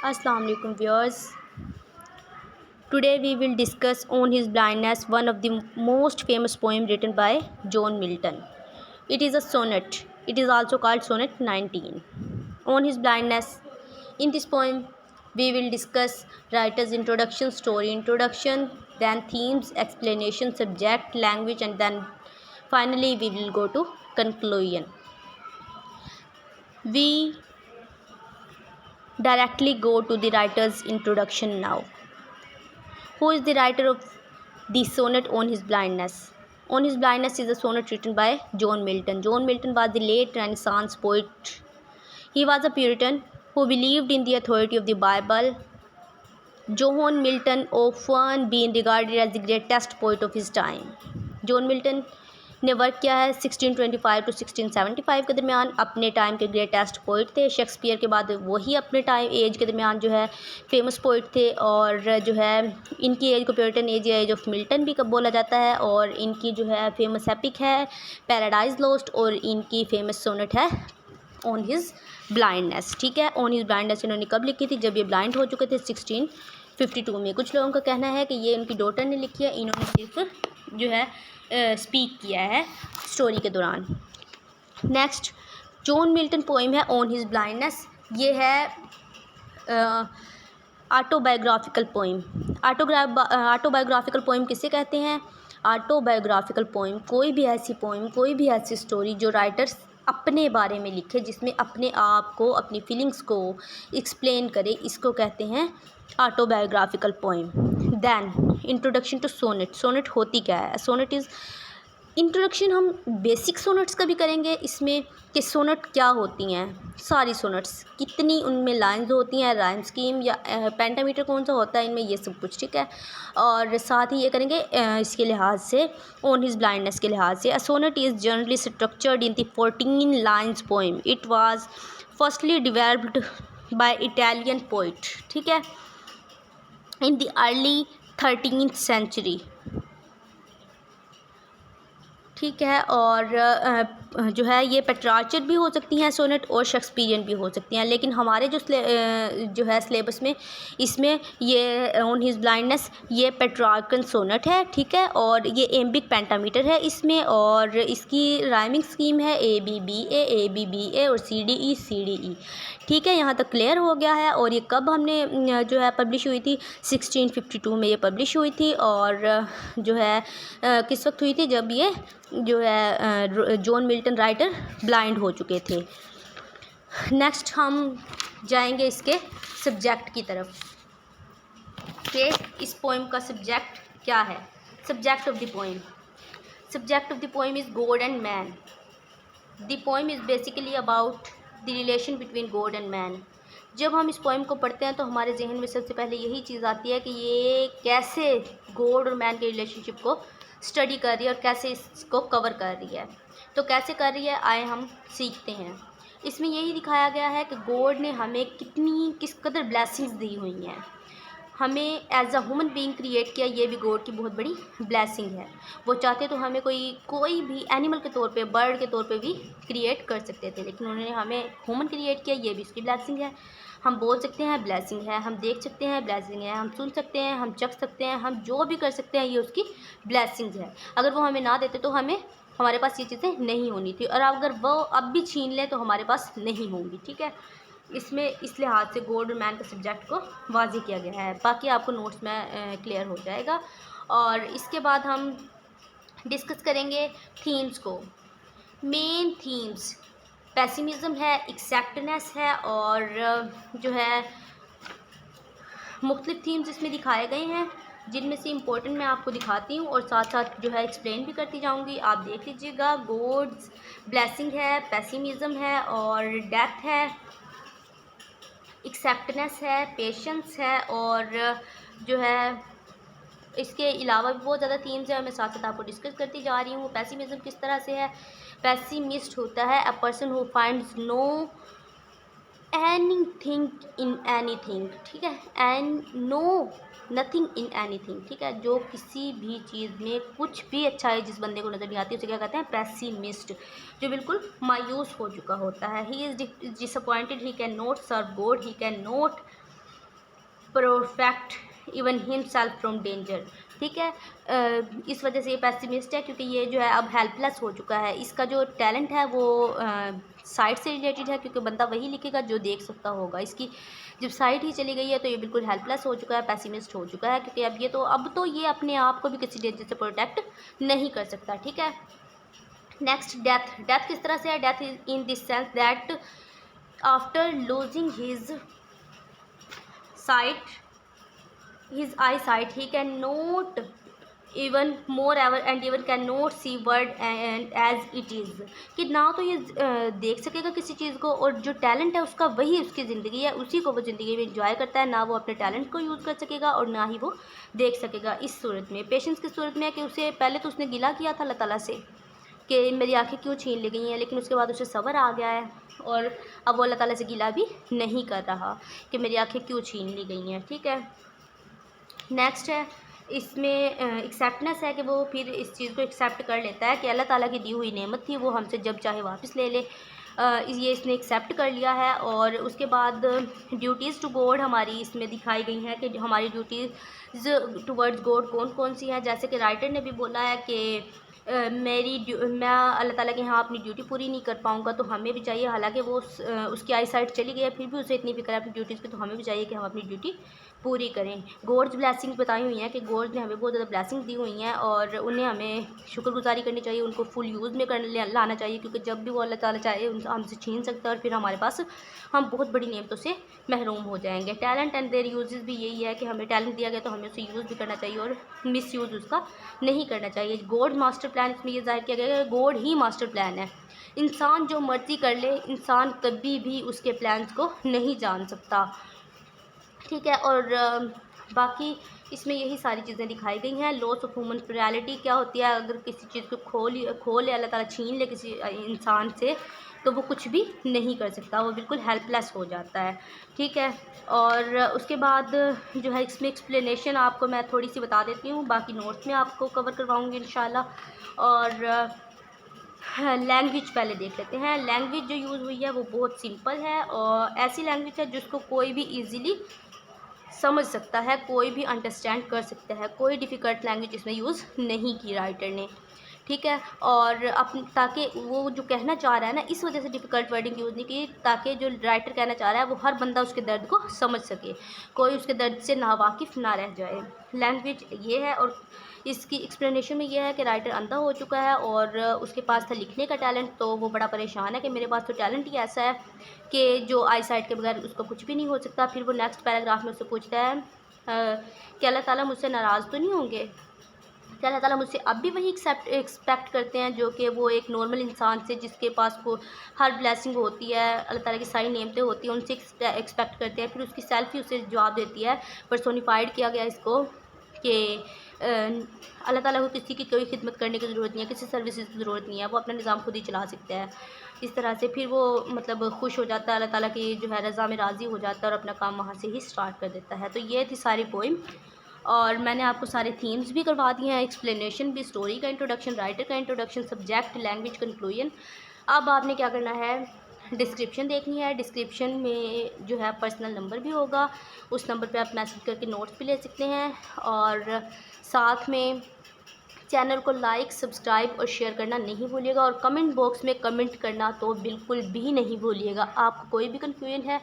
Assalamu alaikum viewers. Today we will discuss On His Blindness, one of the most famous poem written by John Milton. It is a sonnet. It is also called Sonnet 19. On His Blindness. In this poem, we will discuss writer's introduction, story introduction, then themes, explanation, subject, language, and then finally we will go to conclusion. We directly go to the writer's introduction now. Who is the writer of the sonnet On His Blindness? On His Blindness is a sonnet written by John Milton. John Milton was the late Renaissance poet. He was a Puritan who believed in the authority of the Bible. John Milton often been regarded as the greatest poet of his time. John Milton ने work किया है 1625 to 1675 के दरमियान. अपने time के greatest poet थे. Shakespeare के बाद वही अपने टाइम एज के दरमियान जो है फेमस पोइट थे. और जो है इनकी एज को प्यूरिटन एज या एज ऑफ मिल्टन भी बोला जाता है. और इनकी जो है फेमस एपिक है पैराडाइज लॉस्ट. और इनकी फेमस सोनेट है ऑन हिज ब्लाइंडनेस. ठीक है, ऑन हिज ब्लाइंडनेस इन्होंने कब लिखी थी? जब ये ब्लाइंड हो चुके थे 1652 में. कुछ लोगों का कहना है कि ये उनकी डॉटर ने लिखी है. इन्होंने सिर्फ जो है स्पीक किया है स्टोरी के दौरान. नेक्स्ट जॉन मिल्टन पोइम है ऑन हिज ब्लाइंडनेस. ये है ऑटोबायोग्राफिकल पोइम. ऑटोबायोग्राफिकल पोइम किसे कहते हैं? ऑटोबायोग्राफिकल पोइम कोई भी ऐसी पोइम, कोई भी ऐसी स्टोरी जो राइटर्स अपने बारे में लिखे, जिसमें अपने आप को, अपनी फीलिंग्स को एक्सप्लेन करे, इसको कहते हैं autobiographical poem. Then introduction to sonnet. Sonnet होती क्या है? Sonnet is introduction. हम बेसिक सोनेट्स का भी करेंगे इसमें कि सोनेट क्या होती हैं. सारी सोनेट्स कितनी उनमें लाइंस होती हैं, राइम स्कीम या पेंटामीटर कौन सा होता है इनमें, ये सब कुछ. ठीक है, और साथ ही ये करेंगे इसके लिहाज से, ऑन हिज ब्लाइंडनेस के लिहाज से. A sonnet is generally structured in the 14 lines poem. It was firstly developed by Italian poet. ठीक है, in the early 13th century. ठीक है, और जो है ये पेट्रार्चर भी हो सकती हैं सोनेट और शेक्सपियरियन भी हो सकती हैं. लेकिन हमारे जो है सिलेबस में इसमें ये ऑन हिज ब्लाइंडनेस ये पेट्रार्कन सोनेट है. ठीक है, और ये एम्बिक पेंटामीटर है इसमें. और इसकी राइमिंग स्कीम है ए बी बी ए और सी डी ई. ठीक है, यहाँ तक क्लियर हो गया है. और ये कब हमने जो है पब्लिश हुई थी? 1652 में ये पब्लिश हुई थी. और जो है किस वक्त हुई थी? जब ये जो है जॉन मिल्टन राइटर ब्लाइंड हो चुके थे. नेक्स्ट हम जाएंगे इसके सब्जेक्ट की तरफ कि इस पोइम का सब्जेक्ट क्या है. Subject of the poem. Subject of the poem is God and man. The poem is basically about the relation between God and man. जब हम इस पोइम को पढ़ते हैं तो हमारे जहन में सबसे पहले यही चीज़ आती है कि ये कैसे गॉड और मैन के रिलेशनशिप को स्टडी कर रही है और कैसे इसको कवर कर रही है. तो कैसे कर रही है, आए हम सीखते हैं. इसमें यही दिखाया गया है कि गॉड ने हमें किस कदर ब्लेसिंग्स दी हुई हैं. हमें as a human being create किया, ये भी गॉड की बहुत बड़ी ब्लेसिंग है. वो चाहते तो हमें कोई भी एनिमल के तौर पे, बर्ड के तौर पे भी क्रिएट कर सकते थे, लेकिन उन्होंने हमें ह्यूमन क्रिएट किया, ये भी उसकी ब्लेसिंग है. हम बोल सकते हैं ब्लेसिंग है, हम देख सकते हैं ब्लेसिंग है, हम सुन सकते हैं, हम चख सकते हैं, हम जो भी कर सकते हैं, ये उसकी ब्लेसिंग है. अगर वो हमें ना देते तो हमारे पास ये चीज़ें नहीं होनी थी. और अगर वो अब भी छीन लें तो हमारे पास नहीं होंगी. ठीक है, इसमें इस लिहाज से गॉड और मैन के सब्जेक्ट को वाज़ेह किया गया है. बाकी आपको नोट्स में क्लियर हो जाएगा. और इसके बाद हम डिस्कस करेंगे थीम्स को. मेन थीम्स पेसिमिज़म है, एक्सेप्टनेस है, और जो है मुख्तलिफ थीम्स इसमें दिखाए गए हैं, जिनमें से इम्पोर्टेंट मैं आपको दिखाती हूँ और साथ साथ जो है एक्सप्लेन भी करती जाऊँगी. आप देख लीजिएगा. गॉड्स ब्लेसिंग है, पेसिमिज़म है और डेथ है, एक्सेप्टनेस है, पेशेंस है, और जो है इसके अलावा भी बहुत ज़्यादा थीम्स है. मैं साथ साथ आपको डिस्कस करती जा रही हूँ. पेसिमिज़म किस तरह से है? पेसिमिस्ट होता है a person who finds no anything in anything. ठीक है, and no nothing in anything. ठीक है, जो किसी भी चीज़ में कुछ भी अच्छा है जिस बंदे को नज़र नहीं आती, उसे क्या कहते हैं? पेसिमिस्ट. जो बिल्कुल मायूस हो चुका होता है. He is disappointed, he can not serve God, he can not protect even himself from danger. ठीक है, इस वजह से ये पेसिमिस्ट है क्योंकि ये जो है अब हेल्पलेस हो चुका है। इसका जो टैलेंट है वो साइट से रिलेटेड है क्योंकि बंदा वही लिखेगा जो देख सकता होगा। इसकी जब साइट ही चली गई है तो ये बिल्कुल हेल्पलेस हो चुका है, पेसिमिस्ट हो चुका है क्योंकि अब तो ये अपने आप को भी किसी डेंजर से प्रोटेक्ट नहीं कर सकता। ठीक है, नेक्स्ट डेथ। डेथ किस तरह से है? Death is in this sense that after losing his site, his eyesight, he cannot even more ever and even cannot see word and as it is, कि ना तो ये देख सकेगा किसी चीज़ को, और जो टैलेंट है उसका वही उसकी ज़िंदगी है, उसी को वो ज़िंदगी में इंजॉय करता है। ना वो अपने टैलेंट को यूज़ कर सकेगा और ना ही वो देख सकेगा। इस सूरत में पेशेंस की सूरत में है कि उसे पहले तो उसने गिला किया था अल्लाह ताला से कि मेरी आंखें क्यों छीन ली गई हैं, लेकिन उसके बाद उसे सब्र आ गया है और अब वो अल्लाह ताला से गिला भी नहीं कर रहा कि मेरी आंखें क्यों छीन ली गई हैं। ठीक है, नेक्स्ट है इसमें एक्सेप्टनेस है कि वो फिर इस चीज़ को एक्सेप्ट कर लेता है कि अल्लाह ताला की दी हुई नेमत थी, वो हमसे जब चाहे वापस ले ले। ये इसने एक्सेप्ट कर लिया है। और उसके बाद ड्यूटीज़ टू गॉड हमारी इसमें दिखाई गई हैं कि जो हमारी ड्यूटीज़ टुवर्ड्स गॉड कौन कौन सी हैं। जैसे कि राइटर ने भी बोला है कि मैं अल्लाह ताला के यहाँ अपनी ड्यूटी पूरी नहीं कर पाऊँगा तो हमें भी चाहिए, हालांकि वो उसकी आई साइट चली गई है फिर भी उसे इतनी फिक्र है अपनी ड्यूटीज़ की, तो हमें भी चाहिए कि हम अपनी ड्यूटी पूरी करें। गॉड्स ब्लेसिंग्स बताई हुई हैं कि गॉड्स ने हमें बहुत ज़्यादा ब्लेसिंग दी हुई हैं और उन्हें हमें शुक्रगुजारी करनी चाहिए, उनको फुल यूज़ में लाना चाहिए क्योंकि जब भी वो अल्लाह ताला चाहे हमसे छीन सकता है और फिर हमारे पास हम बहुत बड़ी नेमतों से महरूम हो जाएंगे। टैलेंट एंड देयर यूजेस भी यही है कि हमें टैलेंट दिया गया तो हमें उसे यूज़ भी करना चाहिए और मिस यूज़ उसका नहीं करना चाहिए। गॉड मास्टर प्लान इसमें ये जाहिर किया गया है कि गॉड ही मास्टर प्लान है। इंसान जो मर्ज़ी कर ले, इंसान कभी भी उसके प्लान्स को नहीं जान सकता। ठीक है, और बाकी इसमें यही सारी चीज़ें दिखाई गई हैं। लॉस ऑफ ह्यूमन प्रियलिटी क्या होती है? अगर किसी चीज़ को खो ले अल्लाह ताला छीन ले किसी इंसान से तो वो कुछ भी नहीं कर सकता, वो बिल्कुल हेल्पलेस हो जाता है। ठीक है, और उसके बाद जो है इसमें एक्सप्लेनेशन आपको मैं थोड़ी सी बता देती हूँ, बाकी नोट्स में आपको कवर करवाऊँगी इंशाल्लाह। और लैंग्वेज पहले देख लेते हैं। लैंग्वेज जो यूज़ हुई है वो बहुत सिंपल है और ऐसी लैंग्वेज है जिसको कोई भी ईज़िली समझ सकता है, कोई भी अंडरस्टैंड कर सकता है। कोई डिफ़िकल्ट लैंग्वेज इसमें यूज़ नहीं की राइटर ने। ठीक है, और ताकि वो जो कहना चाह रहा है ना, इस वजह से डिफ़िकल्ट वर्डिंग यूज़ नहीं की ताकि जो राइटर कहना चाह रहा है वो हर बंदा उसके दर्द को समझ सके, कोई उसके दर्द से नावाकिफ़ ना रह जाए। लैंग्वेज ये है और इसकी एक्सप्लेनेशन में ये है कि राइटर अंधा हो चुका है और उसके पास था लिखने का टैलेंट, तो वो बड़ा परेशान है कि मेरे पास तो टैलेंट ही ऐसा है कि जो आई साइट के बगैर उसका कुछ भी नहीं हो सकता। फिर वो नेक्स्ट पैराग्राफ में उससे पूछता है कि अल्लाह ताला मुझसे नाराज़ तो नहीं होंगे? क्या अल्लाह ताला मुझसे अब भी वही एक्सपेक्ट करते हैं जो कि वो एक नॉर्मल इंसान से जिसके पास को हर ब्लेसिंग होती है, अल्लाह ताला की सारी नेमतें होती हैं, उनसे एक्सपेक्ट करते हैं। फिर उसकी सेल्फ ही उसे जवाब देती है, पर्सोनिफाइड किया गया इसको कि अल्लाह ताला को किसी की कोई खिदमत करने की ज़रूरत नहीं है, किसी सर्विसेज की ज़रूरत नहीं है, वो अपना निज़ाम खुद ही चला सकता है। इस तरह से फिर वो मतलब खुश हो जाता है, अल्लाह ताला की जो है रज़ा में राज़ी हो जाता है और अपना काम वहाँ से ही स्टार्ट कर देता है। तो ये थी सारी पोइम और मैंने आपको सारे थीम्स भी करवा दिए हैं, एक्सप्लेनेशन भी, स्टोरी का इंट्रोडक्शन, राइटर का इंट्रोडक्शन, सब्जेक्ट, लैंग्वेज, कंक्लूजन। अब आपने क्या करना है, डिस्क्रिप्शन देखनी है। डिस्क्रिप्शन में जो है पर्सनल नंबर भी होगा, उस नंबर पे आप मैसेज करके नोट्स भी ले सकते हैं और साथ में चैनल को लाइक, सब्सक्राइब और शेयर करना नहीं भूलिएगा और कमेंट बॉक्स में कमेंट करना तो बिल्कुल भी नहीं भूलिएगा। आपको कोई भी कन्फ्यूजन है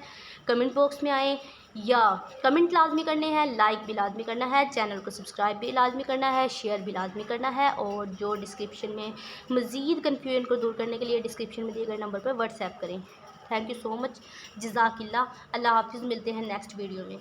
कमेंट बॉक्स में आए, या कमेंट लाजमी करने हैं, लाइक भी लाजमी करना है, चैनल को सब्सक्राइब भी लाजमी करना है, शेयर भी लाजमी करना है। और जो डिस्क्रिप्शन में मज़ीद कन्फ्यूजन को दूर करने के लिए डिस्क्रिप्शन में दिए गए नंबर पर व्हाट्सएप करें। थैंक यू सो मच, जज़ाकिल्लाह, अल्लाह हाफिज़। मिलते हैं नेक्स्ट वीडियो में।